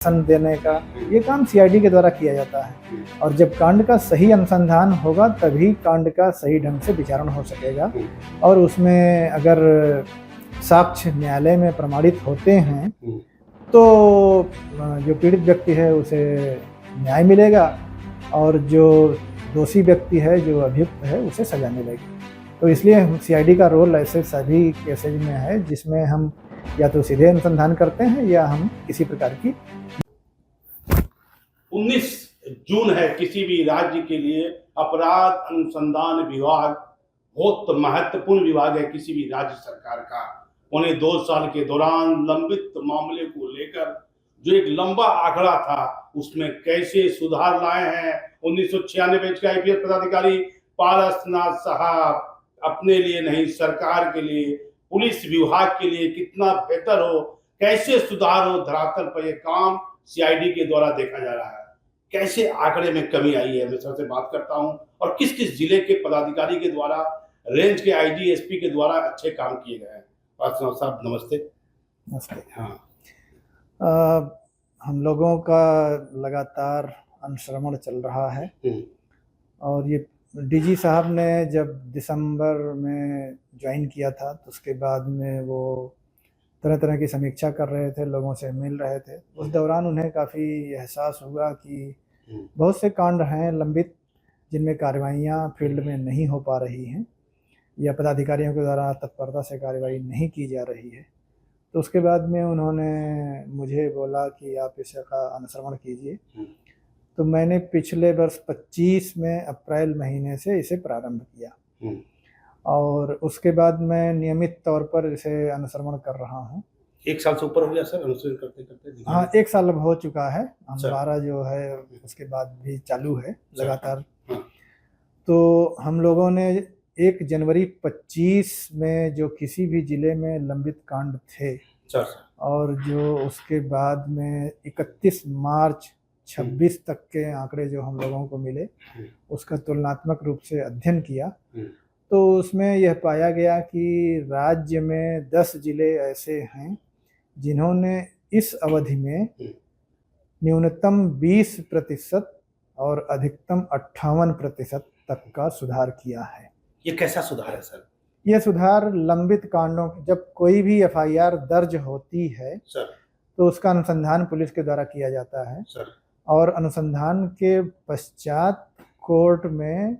दर्शन देने का ये काम सीआईडी के द्वारा किया जाता है। और जब कांड का सही अनुसंधान होगा तभी कांड का सही ढंग से विचारण हो सकेगा। और उसमें अगर साक्ष्य न्यायालय में प्रमाणित होते हैं तो जो पीड़ित व्यक्ति है उसे न्याय मिलेगा और जो दोषी व्यक्ति है, जो अभियुक्त है, उसे सजा मिलेगी। तो इसलिए सीआईडी का रोल ऐसे सभी केसेज में है जिसमें हम या तो सीधे अनुसंधान करते हैं या हम किसी प्रकार की 19 जून है किसी भी राज्य के लिए अपराध अनुसंधान विभाग बहुत महत्वपूर्ण विभाग है किसी भी राज्य सरकार का। उन्हें 2 साल के दौरान लंबित मामले को लेकर जो एक लंबा आंकड़ा था उसमें कैसे सुधार लाए हैं। 1996 के आईपीएस पदाधिकारी पारसनाथ साहब अपने लिए नहीं सरकार के लिए, पुलिस विभाग के लिए कितना बेहतर हो, कैसे सुधार हो, धरातल पर यह काम सीआईडी के द्वारा देखा जा रहा है। कैसे आंकड़े में कमी आई है, मैं सबसे बात करता हूं और किस किस जिले के पदाधिकारी के द्वारा, रेंज के आईजी एसपी के द्वारा अच्छे काम किए गए हैं। पारसनाथ साहब नमस्ते। नमस्ते। हाँ, हम लोगों का लगातार अनुश्रवण चल रहा है और ये डीजी साहब ने जब दिसंबर में ज्वाइन किया था तो उसके बाद में वो तरह तरह की समीक्षा कर रहे थे, लोगों से मिल रहे थे। उस दौरान उन्हें काफ़ी एहसास हुआ कि बहुत से कांड हैं लंबित जिनमें कार्रवाइयाँ फील्ड में नहीं हो पा रही हैं या पदाधिकारियों के द्वारा तत्परता से कार्रवाई नहीं की जा रही है। तो उसके बाद में उन्होंने मुझे बोला कि आप इसका अनुश्रवण कीजिए। तो मैंने पिछले वर्ष 25 में अप्रैल महीने से इसे प्रारंभ किया और उसके बाद मैं नियमित तौर पर इसे अनुश्रवण कर रहा हूँ। 1 साल से ऊपर हो गया सर अनुश्रवण करते करते? हाँ, 1 साल अब हो चुका है। हमारा जो है उसके बाद भी चालू है लगातार। तो हम लोगों ने 1 जनवरी 25 में जो किसी भी जिले में लंबित कांड थे और जो उसके बाद में 31 मार्च 26 तक के आंकड़े जो हम लोगों को मिले उसका तुलनात्मक रूप से अध्ययन किया। तो उसमें यह पाया गया कि राज्य में 10 जिले ऐसे हैं जिन्होंने इस अवधि में न्यूनतम 20% और अधिकतम 58% तक का सुधार किया है। ये कैसा सुधार है सर? यह सुधार लंबित कांडों, जब कोई भी एफआईआर दर्ज होती है सर तो उसका अनुसंधान पुलिस के द्वारा किया जाता है सर और अनुसंधान के पश्चात कोर्ट में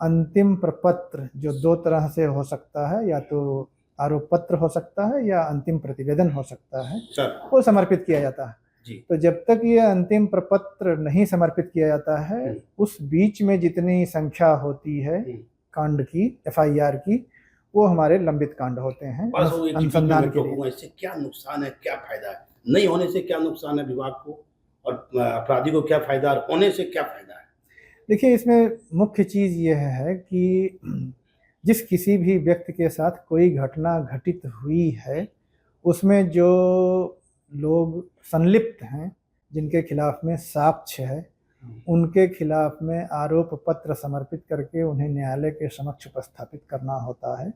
अंतिम प्रपत्र जो 2 तरह से हो सकता है, या तो आरोप पत्र हो सकता है या अंतिम प्रतिवेदन हो सकता है, वो समर्पित किया जाता है जी। तो जब तक ये अंतिम प्रपत्र नहीं समर्पित किया जाता है उस बीच में जितनी संख्या होती है कांड की, एफआईआर की, वो हमारे लंबित कांड होते हैं अनुसंधान के लिए। इससे क्या नुकसान है, क्या फायदा है? नहीं होने से क्या नुकसान है विभाग को और अपराधी को क्या फायदा, और होने से क्या फायदा है? देखिए, इसमें मुख्य चीज़ यह है कि जिस किसी भी व्यक्ति के साथ कोई घटना घटित हुई है उसमें जो लोग संलिप्त हैं, जिनके खिलाफ में साक्ष्य है, उनके खिलाफ में आरोप पत्र समर्पित करके उन्हें न्यायालय के समक्ष उपस्थापित करना होता है,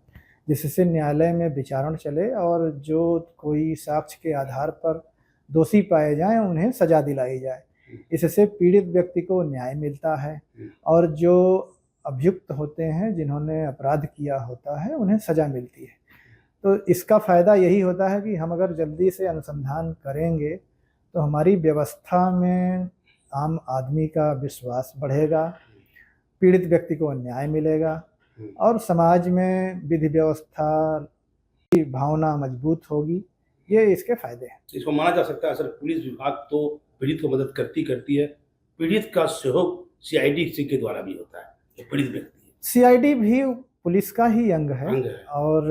जिससे न्यायालय में विचारण चले और जो कोई साक्ष्य के आधार पर दोषी पाए जाएं उन्हें सजा दिलाई जाए। इससे पीड़ित व्यक्ति को न्याय मिलता है और जो अभियुक्त होते हैं, जिन्होंने अपराध किया होता है, उन्हें सजा मिलती है। तो इसका फ़ायदा यही होता है कि हम अगर जल्दी से अनुसंधान करेंगे तो हमारी व्यवस्था में आम आदमी का विश्वास बढ़ेगा, पीड़ित व्यक्ति को न्याय मिलेगा और समाज में विधि व्यवस्था की भावना मजबूत होगी। ये इसके फायदे हैं। इसको माना जा सकता है सर, पुलिस विभाग तो पीड़ित को मदद करती है, पीड़ित का सहयोग सीआईडी के द्वारा भी होता है। जो पीड़ित व्यक्ति है, सीआईडी भी पुलिस का ही अंग है और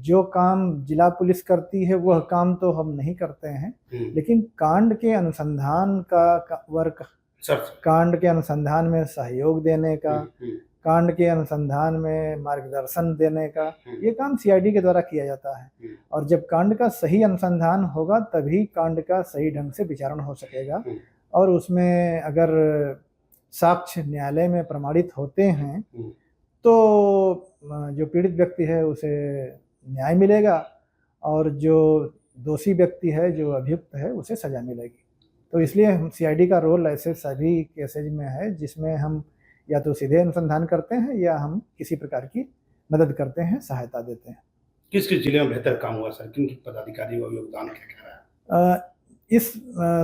जो काम जिला पुलिस करती है वह काम तो हम नहीं करते हैं, लेकिन कांड के अनुसंधान का वर्क, कांड के अनुसंधान में सहयोग देने का, कांड के अनुसंधान में मार्गदर्शन देने का, ये काम सीआईडी के द्वारा किया जाता है। और जब कांड का सही अनुसंधान होगा तभी कांड का सही ढंग से विचारण हो सकेगा और उसमें अगर साक्ष्य न्यायालय में प्रमाणित होते हैं तो जो पीड़ित व्यक्ति है उसे न्याय मिलेगा और जो दोषी व्यक्ति है, जो अभियुक्त है, उसे सजा मिलेगी। तो इसलिए हम सीआईडी का रोल ऐसे सभी केसेज में है जिसमें हम या तो सीधे अनुसंधान करते हैं या हम किसी प्रकार की मदद करते हैं, सहायता देते हैं। किस किस जिले में बेहतर काम हुआ सर, किन किन पदाधिकारियों का योगदान क्या रहा है? इस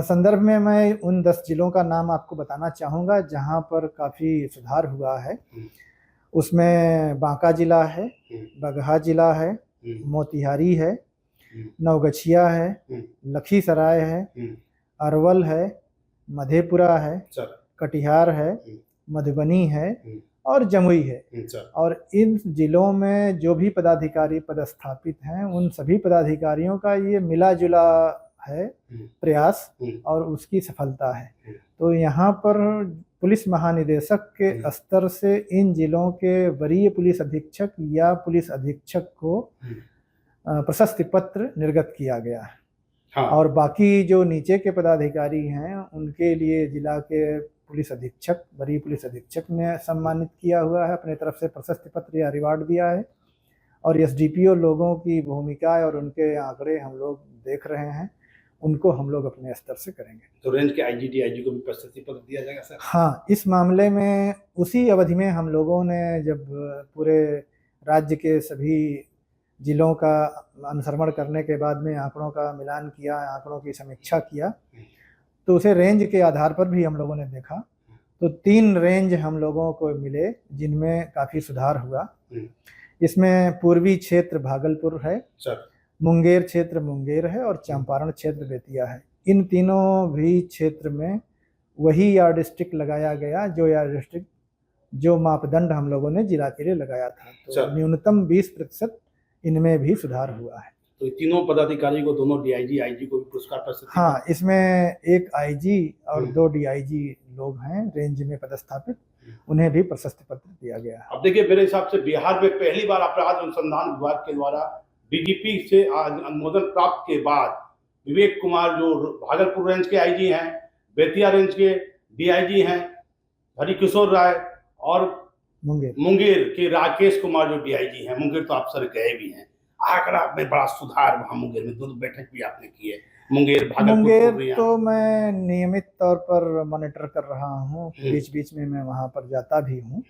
संदर्भ में मैं उन 10 जिलों का नाम आपको बताना चाहूँगा जहाँ पर काफ़ी सुधार हुआ है। उसमें बांका जिला है, बगहा जिला है, मोतिहारी है, नवगछिया है, लखीसराय है, अरवल है, मधेपुरा है, कटिहार है, मधुबनी है और जमुई है। और इन जिलों में जो भी पदाधिकारी पदस्थापित हैं उन सभी पदाधिकारियों का ये मिला जुला है प्रयास और उसकी सफलता है। तो यहाँ पर पुलिस महानिदेशक के स्तर से इन जिलों के वरीय पुलिस अधीक्षक या पुलिस अधीक्षक को प्रशस्ति पत्र निर्गत किया गया है। हाँ। और बाकी जो नीचे के पदाधिकारी हैं उनके लिए जिला के पुलिस अधीक्षक, वरीय पुलिस अधीक्षक ने सम्मानित किया हुआ है, अपने तरफ से प्रशस्ति पत्र या रिवार्ड दिया है। और एसडीपीओ लोगों की भूमिका और उनके आंकड़े हम लोग देख रहे हैं, उनको हम लोग अपने स्तर से करेंगे। तो रेंज के आईजी डीआईजी को भी प्रशस्ति पत्र दिया जाएगा सर? हाँ, इस मामले में उसी अवधि में हम लोगों ने जब पूरे राज्य के सभी जिलों का अनुश्रवण करने के बाद में आंकड़ों का मिलान किया, आंकड़ों की समीक्षा किया, तो उसे रेंज के आधार पर भी हम लोगों ने देखा। तो 3 रेंज हम लोगों को मिले जिनमें काफ़ी सुधार हुआ। इसमें पूर्वी क्षेत्र भागलपुर है, मुंगेर क्षेत्र मुंगेर है और चंपारण क्षेत्र बेतिया है। इन तीनों भी क्षेत्र में वही यार्डस्टिक लगाया गया जो यार्डस्टिक जो मापदंड हम लोगों ने जिला के लिए लगाया था। तो न्यूनतम 20% इनमें भी सुधार हुआ है। तो तीनों पदाधिकारी को, दोनों डीआईजी आईजी को भी पुरस्कार प्रशस्ति? हाँ, इसमें एक आईजी और 2 डीआईजी लोग हैं रेंज में पदस्थापित, उन्हें भी प्रशस्ति पत्र दिया गया है। अब देखिए, मेरे हिसाब से बिहार में पहली बार अपराध अनुसंधान विभाग के द्वारा डीजीपी से अनुमोदन प्राप्त के बाद विवेक कुमार जो भागलपुर रेंज के आईजी हैं, बेतिया रेंज के डीआईजी हैं हरिकिशोर राय, और मुंगेर के राकेश कुमार जो डीआईजी हैं, मुंगेर तो आप सर गए भी हैं, आंकड़ा में बड़ा सुधार वहाँ मुंगेर में 2 बैठक भी आपने की है। मुंगेर तो मैं नियमित तौर पर मॉनिटर कर रहा हूँ, बीच बीच में मैं वहाँ पर जाता भी हूँ।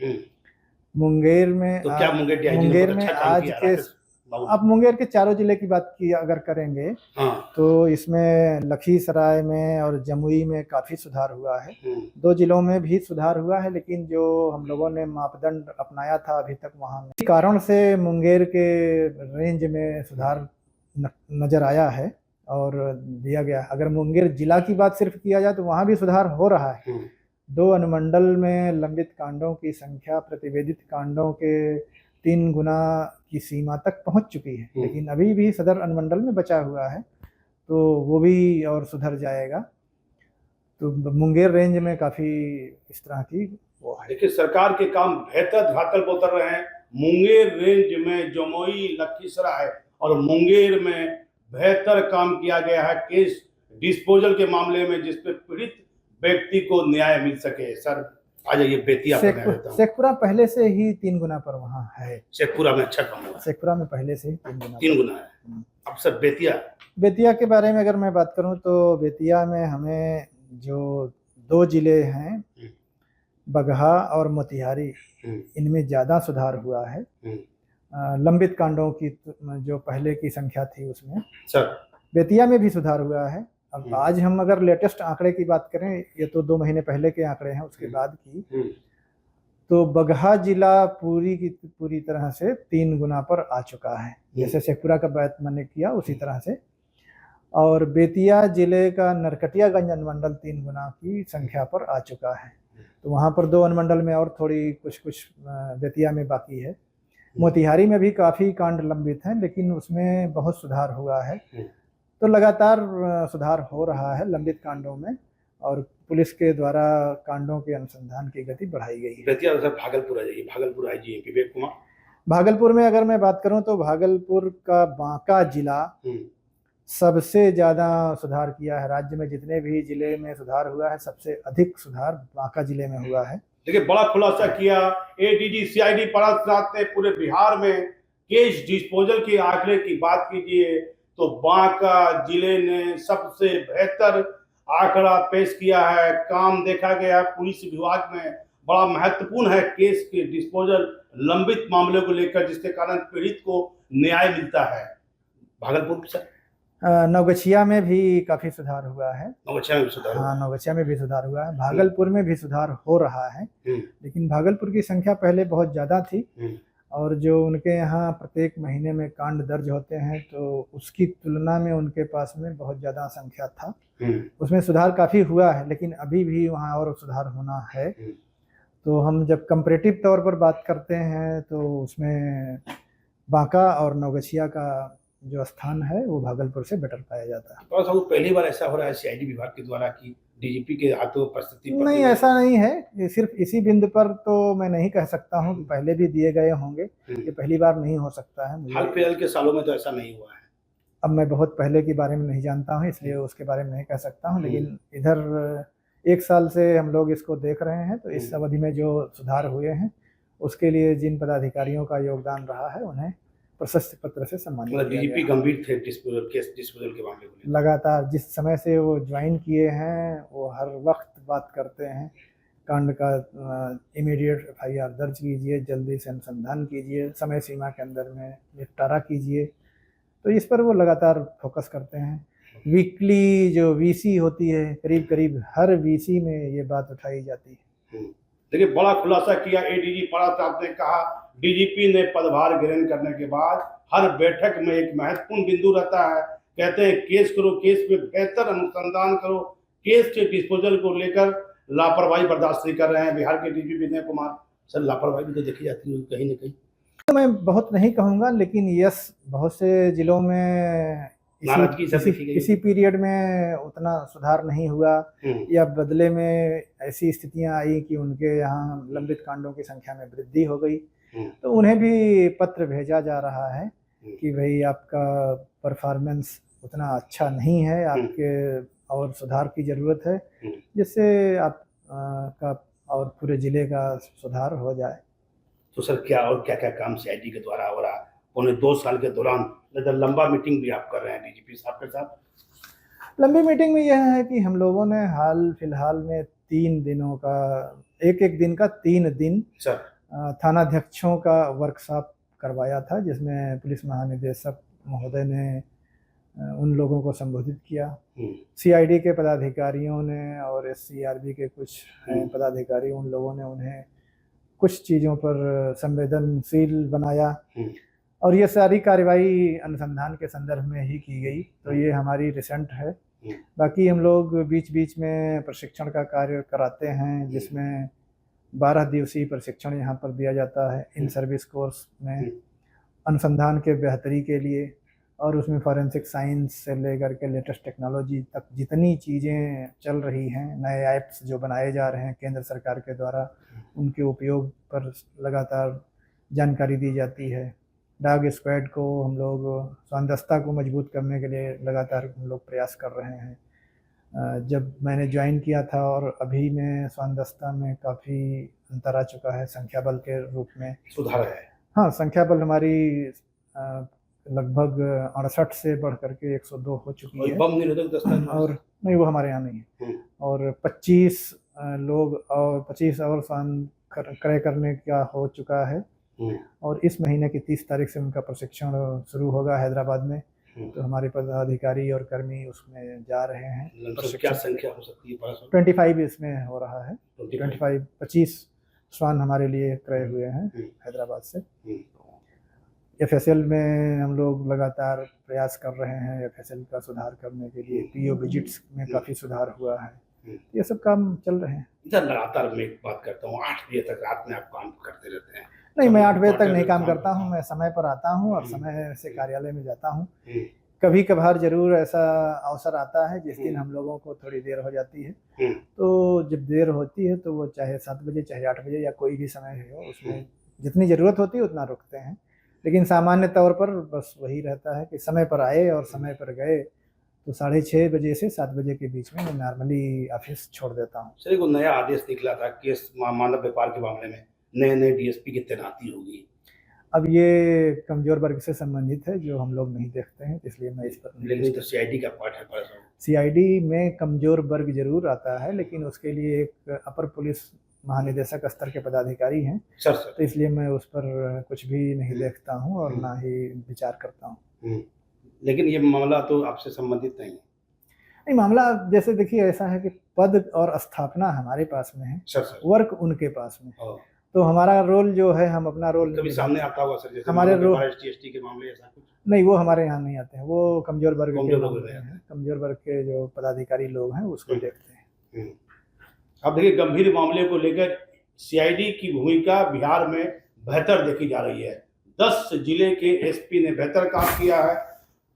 मुंगेर में तो क्या मुंगेर में आज के अब मुंगेर के चारों जिले की बात की अगर करेंगे, हाँ। तो इसमें लखीसराय में और जमुई में काफ़ी सुधार हुआ है। 2 जिलों में भी सुधार हुआ है, लेकिन जो हम लोगों ने मापदंड अपनाया था अभी तक वहाँ में, इस कारण से मुंगेर के रेंज में सुधार नज़र आया है और दिया गया। अगर मुंगेर जिला की बात सिर्फ किया जाए तो वहाँ भी सुधार हो रहा है। 2 अनुमंडल में लंबित कांडों की संख्या प्रतिवेदित कांडों के 3 गुना की सीमा तक पहुंच चुकी है, लेकिन अभी भी सदर अनुमंडल में बचा हुआ है, तो वो भी और सुधर जाएगा। तो मुंगेर रेंज में काफ़ी इस तरह की वो है। देखिए, सरकार के काम बेहतर धरातल पर उतर रहे हैं। मुंगेर रेंज में जमुई, लखीसराय और मुंगेर में बेहतर काम किया गया है केस डिस्पोजल के मामले में, जिसपे पीड़ित व्यक्ति को न्याय मिल सके। सर आ जाइए बेतिया पर। शेखपुरा पहले से ही 3 गुना पर वहाँ है। शेखपुरा में अच्छा काम हुआ। शेखपुरा में पहले से ही 3 गुना है। अब सर बेतिया के बारे में अगर मैं बात करूँ तो बेतिया में हमें जो 2 जिले हैं बगहा और मोतिहारी, इनमें ज़्यादा सुधार हुआ है। लंबित कांडों की जो पहले की संख्या थी उसमें सर बेतिया में भी सुधार हुआ है। अब आज हम अगर लेटेस्ट आंकड़े की बात करें, ये तो 2 महीने पहले के आंकड़े हैं, उसके बाद की, तो बगहा जिला पूरी तरह से 3 गुना पर आ चुका है, जैसे शेखपुरा का बात मैंने किया उसी तरह से। और बेतिया जिले का नरकटियागंज अनुमंडल 3 गुना की संख्या पर आ चुका है। तो वहाँ पर 2 अनुमंडल में और थोड़ी कुछ बेतिया में बाकी है। मोतिहारी में भी काफ़ी कांड लंबित हैं, लेकिन उसमें बहुत सुधार हुआ है। तो लगातार सुधार हो रहा है लंबित कांडों में, और पुलिस के द्वारा कांडों के अनुसंधान की गति बढ़ाई गई है। भागलपुर आ जाइए, भागलपुर आईजी विवेक कुमार। भागलपुर में अगर मैं बात करूं तो भागलपुर का बांका जिला सबसे ज़्यादा सुधार किया है। राज्य में जितने भी जिले में सुधार हुआ है, सबसे अधिक सुधार बांका जिले में हुआ है। देखिए, बड़ा खुलासा किया एडीजी सीआईडी पारसनाथ ने। पूरे बिहार में केस डिस्पोजल के आंकड़े की बात कीजिए तो बांका जिले ने सबसे बेहतर आंकड़ा पेश किया है, काम देखा गया पुलिस विभाग में बड़ा महत्वपूर्ण है केस के डिस्पोजल, लंबित मामले को लेकर, जिसके कारण पीड़ित को न्याय मिलता है। भागलपुर से नवगछिया में भी काफ़ी सुधार हुआ है। नवगछिया में सुधार हुआ। हाँ, नवगछिया में भी सुधार हुआ है, भागलपुर में भी सुधार हो रहा है, लेकिन भागलपुर की संख्या पहले बहुत ज़्यादा थी और जो उनके यहाँ प्रत्येक महीने में कांड दर्ज होते हैं तो उसकी तुलना में उनके पास में बहुत ज़्यादा संख्या था। उसमें सुधार काफ़ी हुआ है, लेकिन अभी भी वहाँ और सुधार होना है। तो हम जब कंपैरेटिव तौर पर बात करते हैं तो उसमें बांका और नवगछिया का जो स्थान है वो भागलपुर से बेटर पाया जाता है। तो पहली बार ऐसा हो रहा है सीआईडी विभाग के द्वारा कि डीजीपी के हाथों परिस्थिति नहीं, ऐसा नहीं है, ये सिर्फ इसी बिंदु पर तो मैं नहीं कह सकता हूँ, पहले भी दिए गए होंगे, ये पहली बार नहीं हो सकता है। हाल फिलहाल के सालों में तो ऐसा नहीं हुआ है। अब मैं बहुत पहले के बारे में नहीं जानता हूँ, इसलिए उसके बारे में नहीं कह सकता हूँ, लेकिन इधर 1 साल से हम लोग इसको देख रहे हैं, तो इस अवधि में जो सुधार हुए हैं उसके लिए जिन पदाधिकारियों का योगदान रहा है उन्हें प्रशस्ति पत्र से सम्मानित किया डीजीपी गंभीर थे डिस्पोजल के मामले को। लगातार जिस समय से वो ज्वाइन किए हैं वो हर वक्त बात करते हैं कांड का इमीडिएट एफआईआर दर्ज कीजिए, जल्दी से अनुसंधान कीजिए, समय सीमा के अंदर में निपटारा कीजिए, तो इस पर वो लगातार फोकस करते हैं। वीकली जो वीसी होती है, करीब करीब हर वीसी में ये बात उठाई जाती है। देखिए, बड़ा खुलासा किया एडीजी पारा साहब ने कहा, डीजीपी ने पदभार ग्रहण करने के बाद हर बैठक में एक महत्वपूर्ण बिंदु रहता है, कहते हैं केस करो, केस में बेहतर अनुसंधान करो, केस के डिस्पोजल को लेकर लापरवाही बर्दाश्त नहीं कर रहे हैं बिहार के डीजीपी विनय कुमार। सर, लापरवाही भी तो देखी जाती है कहीं ना कहीं। तो मैं बहुत नहीं कहूँगा, लेकिन यस, बहुत से जिलों में इसी पीरियड में उतना सुधार नहीं हुआ या बदले में ऐसी स्थितियां आई कि उनके यहाँ लंबित कांडों की संख्या में वृद्धि हो गई, तो उन्हें भी पत्र भेजा जा रहा है कि भाई आपका परफॉर्मेंस उतना अच्छा नहीं है, आपके और सुधार की ज़रूरत है, जिससे आप का और पूरे ज़िले का सुधार हो जाए। तो सर, क्या और क्या क्या काम सीआईडी के द्वारा हो रहा? उन्हें 2 साल के दौरान लंबा मीटिंग भी आप कर रहे हैं डीजीपी साहब के साथ। लंबी मीटिंग में यह है कि हम लोगों ने हाल फिलहाल में 3 दिनों का, एक दिन का 3 दिन थानाध्यक्षों का वर्कशॉप करवाया था, जिसमें पुलिस महानिदेशक महोदय ने उन लोगों को संबोधित किया। सीआईडी के पदाधिकारियों ने और एससीआरबी के कुछ पदाधिकारी, उन लोगों ने उन्हें कुछ चीज़ों पर संवेदनशील बनाया और ये सारी कार्रवाई अनुसंधान के संदर्भ में ही की गई, तो ये हमारी रिसेंट है। बाकी हम लोग बीच बीच में प्रशिक्षण का कार्य कराते हैं, जिसमें 12 दिवसीय प्रशिक्षण यहाँ पर दिया जाता है इन सर्विस कोर्स में अनुसंधान के बेहतरी के लिए, और उसमें फॉरेंसिक साइंस से लेकर के लेटेस्ट टेक्नोलॉजी तक जितनी चीज़ें चल रही हैं, नए ऐप्स जो बनाए जा रहे हैं केंद्र सरकार के द्वारा, उनके उपयोग पर लगातार जानकारी दी जाती है। डॉग स्क्वाड को हम लोग स्वानदस्ता को मजबूत करने के लिए लगातार हम लोग प्रयास कर रहे हैं। जब मैंने ज्वाइन किया था और अभी में स्वानदस्ता में काफ़ी अंतर आ चुका है, संख्या बल के रूप में सुधार है। हाँ, संख्या बल हमारी लगभग 68 से बढ़ करके 102 हो चुकी है। बम निरोधक दस्ता और नहीं, वो हमारे यहाँ नहीं है। और 25 लोग और 25 और स्वान क्रय करने का हो चुका है, और इस महीने की 30 तारीख से उनका प्रशिक्षण शुरू होगा हैदराबाद में, तो हमारे पदाधिकारी और कर्मी उसमें जा रहे हैं। क्या संख्या हो सकती है? 25 इसमें हो रहा है। 25 श्वान हमारे लिए क्रय हुए हैं हैदराबाद से। एफएसएल में हम लोग लगातार प्रयास कर रहे हैं एफएसएल का सुधार करने के लिए। पीओ विजिट्स में काफ़ी सुधार हुआ है, ये सब काम चल रहे हैं। लगातार मैं एक बात करता हूँ, 8 बजे तक रात में आप काम करते रहते हैं? नहीं, मैं 8 बजे तक नहीं काम करता हूँ, मैं समय पर आता हूँ और समय से कार्यालय में जाता हूँ। कभी कभार जरूर ऐसा अवसर आता है जिस दिन हम लोगों को थोड़ी देर हो जाती है, तो जब देर होती है तो वो चाहे 7 बजे चाहे 8 बजे या कोई भी समय हो, उसमें जितनी ज़रूरत होती है उतना रुकते हैं। लेकिन सामान्य तौर पर बस वही रहता है कि समय पर आए और समय पर गए, तो 6:30 बजे से 7 बजे के बीच में मैं नॉर्मली ऑफिस छोड़ देता हूँ। सर, एक नया आदेश निकला था केस मानव व्यापार के मामले में, नए डीएसपी की तैनाती होगी। अब ये कमज़ोर वर्ग से संबंधित है जो हम लोग नहीं देखते हैं, इसलिए मैं इस पर नहीं। लेकिन तो सीआईडी का पार्ट है परसों। सीआईडी में कमज़ोर वर्ग जरूर आता है, लेकिन उसके लिए एक अपर पुलिस महानिदेशक स्तर के पदाधिकारी हैं, सर तो इसलिए मैं उस पर कुछ भी नहीं देखता हूं और ना ही विचार करता हूं। लेकिन ये मामला तो आपसे संबंधित नहीं है। नहीं, मामला जैसे देखिए ऐसा है कि पद और स्थापना हमारे पास में है, सर वर्क उनके पास में, तो हमारा रोल जो है, हम अपना रोल कभी सामने आता होगा सर, जैसे हमारे रोल एसटी के मामले ऐसा कुछ नहीं, वो हमारे यहाँ नहीं आते हैं, वो कमजोर वर्ग के कमजोर मामले हैं, कमजोर वर्ग के जो पदाधिकारी लोग हैं उसको देखते हैं। अब देखिए, गंभीर मामले को लेकर सीआईडी की भूमिका बिहार में बेहतर देखी जा रही है। 10 जिले के एसपी ने बेहतर काम किया है।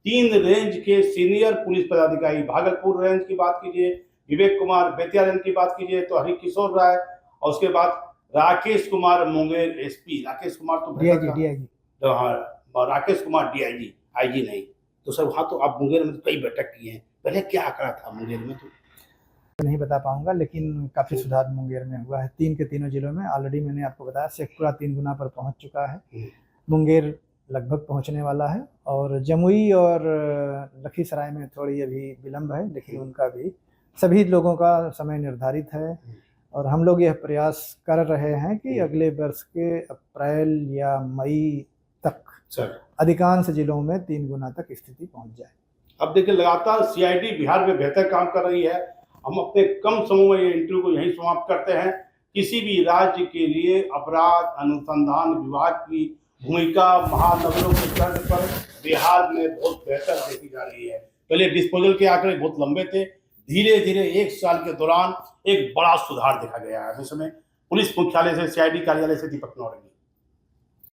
3 रेंज के सीनियर पुलिस पदाधिकारी, भागलपुर रेंज की बात कीजिए, विवेक कुमार बेतिया रेंज की बात कीजिए तो हरिकिशोर राय, और उसके बाद राकेश कुमार मुंगेर एसपी, राकेश कुमार तो डीआईजी, हाँ राकेश कुमार डीआईजी, आईजी नहीं तो सर, वहाँ तो आप मुंगेर में कई बैठक किए हैं, पहले क्या आंकड़ा था मुंगेर में? तो नहीं बता पाऊंगा, लेकिन काफ़ी सुधार मुंगेर में हुआ है। 3 के तीनों जिलों में ऑलरेडी मैंने आपको बताया, शेखपुरा 3 गुना पर पहुंच चुका है, मुंगेर लगभग पहुंचने वाला है, और जमुई और लखीसराय में थोड़ी अभी विलम्ब है, लेकिन उनका भी सभी लोगों का समय निर्धारित है। और हम लोग यह प्रयास कर रहे हैं कि अगले वर्ष के अप्रैल या मई तक अधिकांश जिलों में 3 गुना तक स्थिति पहुंच जाए। अब देखिए, लगातार सीआईडी बिहार में बेहतर काम कर रही है। हम अपने कम समय में ये इंटरव्यू को यहीं समाप्त करते हैं। किसी भी राज्य के लिए अपराध अनुसंधान विभाग की भूमिका महानगरों के स्तर पर बिहार में बहुत बेहतर देखी जा रही है। पहले डिस्पोजल के आंकड़े बहुत लंबे थे, धीरे धीरे 1 साल के दौरान एक बड़ा सुधार देखा गया है। इस समय पुलिस मुख्यालय से, सीआईडी कार्यालय से दीपक नौरंगी।